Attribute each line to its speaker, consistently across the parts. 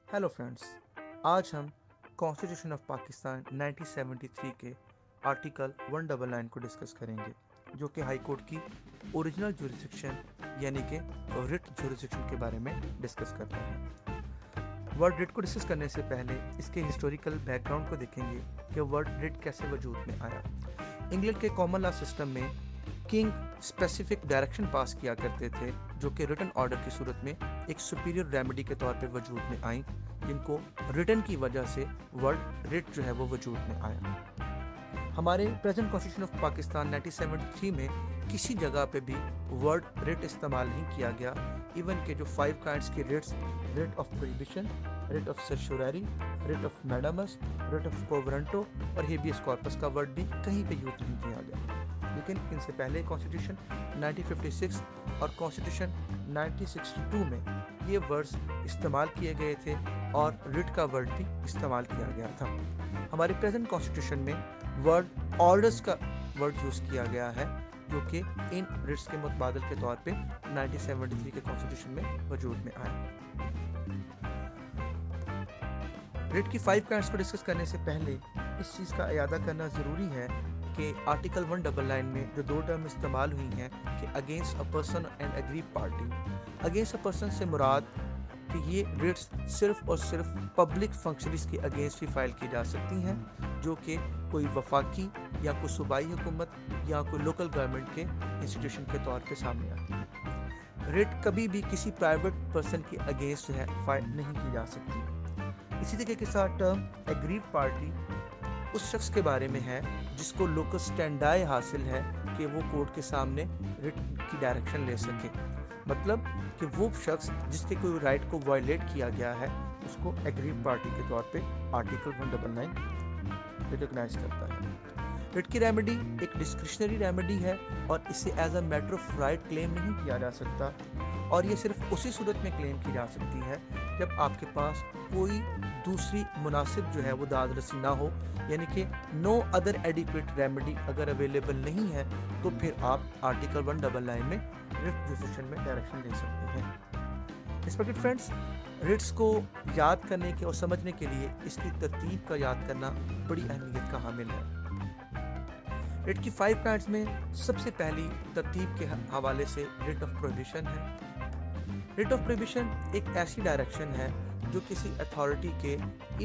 Speaker 1: Hello friends, आज हम constitution of Pakistan 1973 के आर्टिकल 199 को डिस्कस करेंगे, जो कि हाई कोर्ट की ओरिजिनल जुरिसडिक्शन यानी कि रिट जुरिसडिक्शन के बारे में डिस्कस करता है। वर्ड रिट को डिस्कस करने से पहले इसके हिस्टोरिकल बैकग्राउंड को देखेंगे कि वर्ड रिट कैसे वजूद में आया। इंग्लैंड के कॉमन लॉ सिस्टम में किंग स्पेसिफिक डायरेक्शन पास किया करते थे, जो कि रिटन ऑर्डर की सूरत में एक सुपीरियर रेमेडी के तौर पे वजूद में आई, जिनको रिटन की वजह से वर्ड रिट जो है वो वजूद में आया। हमारे प्रेजेंट कॉन्स्टिट्यूशन ऑफ पाकिस्तान 1973 में किसी जगह पे भी वर्ड रिट इस्तेमाल नहीं किया गया। इवन के जो 5 काइंड्स के writs, writ of prohibition, writ of certiorari, writ of mandamus, writ of quo warranto और हेबियस कॉर्पस का वर्ड भी कहीं पे यूज नहीं किया गया। लेकिन इनसे पहले कॉन्स्टिट्यूशन 1956 और कॉन्स्टिट्यूशन 1962 में ये वर्ड्स इस्तेमाल किए गए थे और रिट का वर्ड भी इस्तेमाल किया गया था। हमारे प्रेजेंट कॉन्स्टिट्यूशन में वर्ड ऑर्डर्स का वर्ड यूज़ किया गया है, जो कि इन रिट्स के मुतबादल के तौर पे 1973 के कॉन्स्टिट्यूशन में वजूद में आया। रिट की 5 काइंड्स को डिस्कस करने से पहले इस चीज़ का इयादा करना ज़रूरी है कि आर्टिकल 199 में जो 2 टर्म इस्तेमाल हुई हैं कि against a person and aggrieve party, against a person से मुराद कि ये रिट्स सिर्फ और सिर्फ पब्लिक फंक्शनरीज के अगेंस्ट ही फाइल की जा सकती हैं, जो कि कोई वफाकी या कोई सूबाई हुकूमत या कोई लोकल गवर्नमेंट के इंस्टीट्यूशन के तौर पे सामने आती है। रिट कभी भी किसी प्राइवेट पर्सन के अगेंस्ट जो है फाइल नहीं की जा सकती। इसी तरीके के साथ टर्म एग्रीव पार्टी उस शख्स के बारे में है जिसको लोकल स्टैंडाई हासिल है कि वो कोर्ट के सामने रिट की डायरेक्शन ले सके। मतलब कि वो शख्स जिसके कोई राइट को वायलेट किया गया है उसको एग्रीव पार्टी के तौर पे आर्टिकल 199 रिकॉग्नाइज करता है। रिट की रेमेडी एक डिस्क्रिशनरी रेमेडी है और इसे as a matter of right claim नहीं किया जा सकता, और ये सिर्फ उसी सूरत में क्लेम की जा सकती है जब आपके पास कोई दूसरी मुनासिब जो है वो दाद रसी ना हो, यानी कि नो अदर एडिक्वेट रेमेडी अगर अवेलेबल नहीं है तो फिर आप आर्टिकल 199 में रिट जुरिसडिक्शन में डायरेक्शन ले सकते हैं। रिस्पेक्टेड फ्रेंड्स, रिट्स को याद करने के और समझने के लिए इसकी तरतीब का याद करना बड़ी अहमियत का हामिल है। रिट की 5 काइंड्स में सबसे पहली तरतीब के हवाले से रिट ऑफ प्रोहिबिशन है। रिट ऑफ प्रोहिबिशन एक ऐसी डायरेक्शन है जो किसी अथॉरिटी के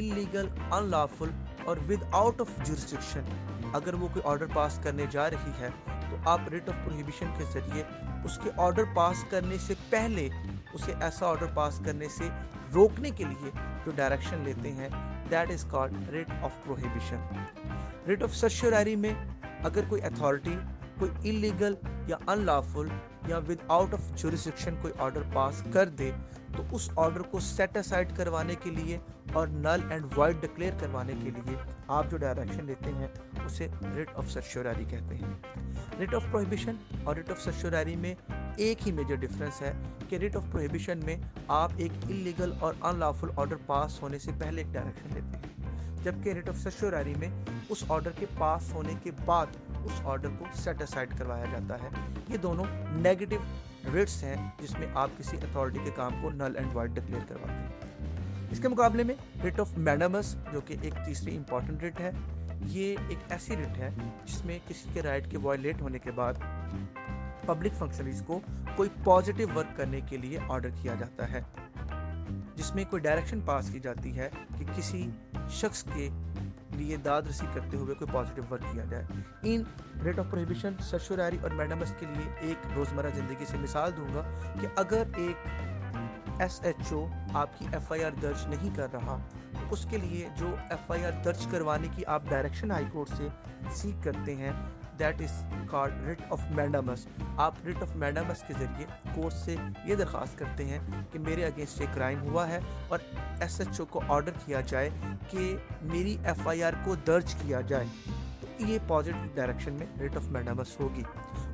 Speaker 1: इलीगल, अनलॉफुल और विदाउट ऑफ जुरिसडिक्शन अगर वो कोई ऑर्डर पास करने जा रही है तो आप रिट ऑफ प्रोहिबिशन के जरिए उसके ऑर्डर पास करने से पहले उसे ऐसा ऑर्डर पास करने से रोकने के लिए जो डायरेक्शन लेते हैं, that is called writ of prohibition. Writ of सर्चुररी में अगर कोई अथॉरिटी कोई इलीगल या अनलॉफुल या विदाउट ऑफ जुरिसडिक्शन कोई ऑर्डर पास कर दे तो उस ऑर्डर को सेट असाइड करवाने के लिए और नल एंड वाइड डिक्लेयर करवाने के लिए आप जो डायरेक्शन लेते हैं उसे रिट ऑफ सर्चुररी कहते हैं। रिट ऑफ प्रोहिबिशन और रिट ऑफ सर्चुररी में एक ही मेजर डिफरेंस है कि रिट ऑफ प्रोहिबिशन में आप एक इलीगल और अनलॉफुल ऑर्डर पास होने से पहले एक डायरेक्शन लेते हैं, जबकि रिट ऑफ सर्चुररी में उस ऑर्डर के पास होने के बाद उस ऑर्डर को सेट असाइड करवाया जाता है। ये दोनों नेगेटिव रिट्स हैं जिसमें आप किसी अथॉरिटी के काम को नल एंड वाइड डिक्लेयर करवाते हैं। इसके मुकाबले में रिट ऑफ मैडामस, जो कि एक तीसरी इंपॉर्टेंट रिट है, ये एक ऐसी रिट है जिसमें किसी के राइट के वायलेट होने के बाद पब्लिक फंक्शनरीज को कोई पॉजिटिव वर्क करने के लिए ऑर्डर किया जाता है, जिसमें कोई डायरेक्शन पास की जाती है कि किसी शख्स के लिए दाद रसी करते हुए कोई पॉजिटिव वर्क किया जाए। इन रिट ऑफ प्रोहिबिशन, सर्चुररी और मैडामस के लिए एक रोज़मर्रा ज़िंदगी से मिसाल दूंगा कि अगर एक SHO आपकी FIR दर्ज नहीं कर रहा तो उसके लिए जो FIR दर्ज करवाने की आप डायरेक्शन हाई कोर्ट से सीख करते हैं, that is called writ of mandamus. आप रिट ऑफ मैडामस के जरिए कोर्ट से ये दरख्वास्त करते हैं कि मेरे अगेंस्ट ये क्राइम हुआ है और SHO को ऑर्डर किया जाए कि मेरी FIR को दर्ज किया जाए, तो ये पॉजिटिव डायरेक्शन में रिट ऑफ मैडामस होगी।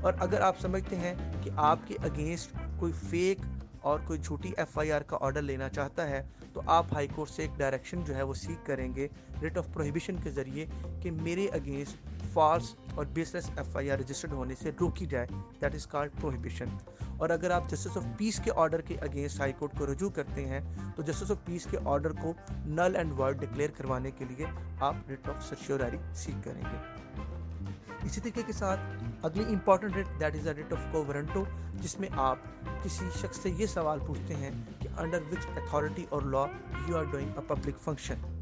Speaker 1: और अगर आप समझते हैं कि आपके अगेंस्ट कोई फेक और कोई झूठी FIR का ऑर्डर लेना चाहता है तो आप हाई कोर्ट से एक डायरेक्शन जो है वो सीख करेंगे रिट ऑफ प्रोहिबिशन के ज़रिए कि मेरे अगेंस्ट फॉल्स और बेसलेस FIR रजिस्टर्ड होने से रोकी जाए, दैट इज़ कॉल्ड प्रोहिबिशन। और अगर आप जस्टिस ऑफ पीस के ऑर्डर के अगेंस्ट हाई कोर्ट को रजू करते हैं तो जस्टिस ऑफ पीस के ऑर्डर को नल एंड वॉइड डिक्लेयर करवाने के लिए आप रिट ऑफ सर्टियोरारी सीख करेंगे। इसी तरीके के साथ अगली important writ that is a writ of quo warranto, जिसमें आप किसी शख्स से ये सवाल पूछते हैं कि अंडर विच अथॉरिटी और law you are doing a public function.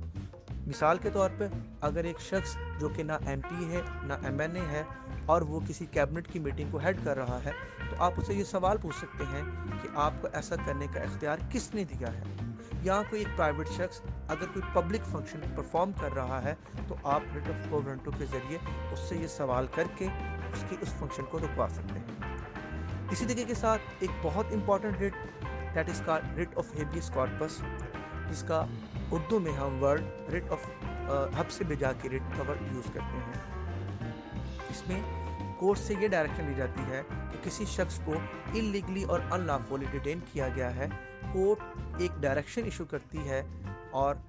Speaker 1: मिसाल के तौर पर अगर एक शख्स जो कि ना MP है ना MNA है और वो किसी कैबिनेट की मीटिंग को हेड कर रहा है तो आप उससे ये सवाल पूछ सकते हैं कि आपको ऐसा करने का इख्तियार किसने दिया है। या कोई एक प्राइवेट शख्स अगर कोई पब्लिक फंक्शन परफॉर्म कर रहा है तो आप रिट ऑफ क्वो वारंटो के ज़रिए उससे ये सवाल करके उसके उस फंक्शन को रुकवा सकते हैं। इसी तरीके के साथ एक बहुत important writ that is called writ of habeas corpus, जिसका उर्दू में हम वर्ड रिट ऑफ हब से भेजा के रिट का वर्ड यूज़ करते हैं। इसमें कोर्ट से ये डायरेक्शन दी जाती है कि किसी शख्स को इलीगली और अनलॉफुली डिटेन किया गया है, कोर्ट एक डायरेक्शन इशू करती है और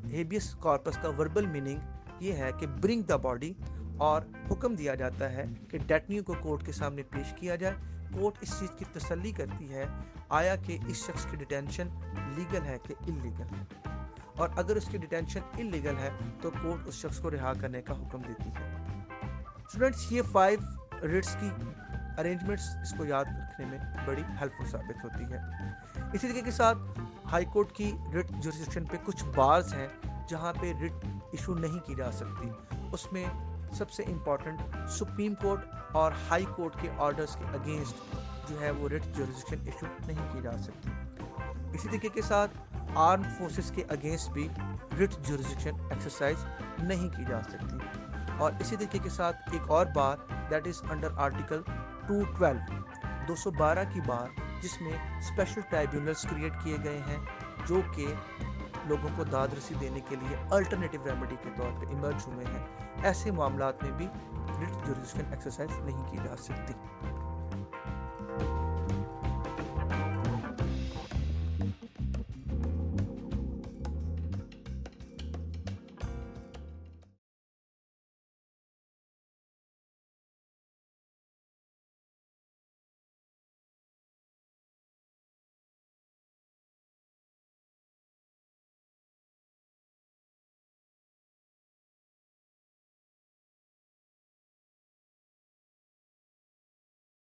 Speaker 1: हेबियस कॉर्पस का वर्बल मीनिंग ये है कि ब्रिंग द बॉडी, और हुक्म दिया जाता है कि डेटन्यू को कोर्ट के सामने पेश किया जाए। कोर्ट इस चीज़ की तसल्ली करती है आया कि इस शख्स की डिटेंशन लीगल है कि इल्लीगल है, और अगर उसकी डिटेंशन इल्लीगल है तो कोर्ट उस शख्स को रिहा करने का हुक्म देती है। स्टूडेंट्स, ये 5 रिट्स की अरेंजमेंट्स इसको याद रखने में बड़ी हेल्पफुल साबित होती है। इसी तरीके के साथ हाई कोर्ट की रिट जुरिस्डिक्शन पे कुछ बार्स हैं जहाँ पे रिट इशू नहीं की जा सकती। उसमें सबसे इम्पॉर्टेंट सुप्रीम कोर्ट और हाई कोर्ट के ऑर्डर्स के अगेंस्ट जो है वो रिट जुरिस्डिक्शन इशू नहीं की जा सकती। इसी तरीके के साथ आर्म फोर्सेस के अगेंस्ट भी रिट जुरिस्डिक्शन एक्सरसाइज नहीं की जा सकती। और इसी तरीके के साथ एक और बार दैट इज़ अंडर आर्टिकल 212 की बार, जिसमें स्पेशल ट्राइब्यूनल्स क्रिएट किए गए हैं जो कि लोगों को दाद रसी देने के लिए अल्टरनेटिव रेमेडी के तौर पे इमर्ज हुए हैं। ऐसे मामलात में भी रिट जुरिस्डिक्शन एक्सरसाइज नहीं की जा सकती।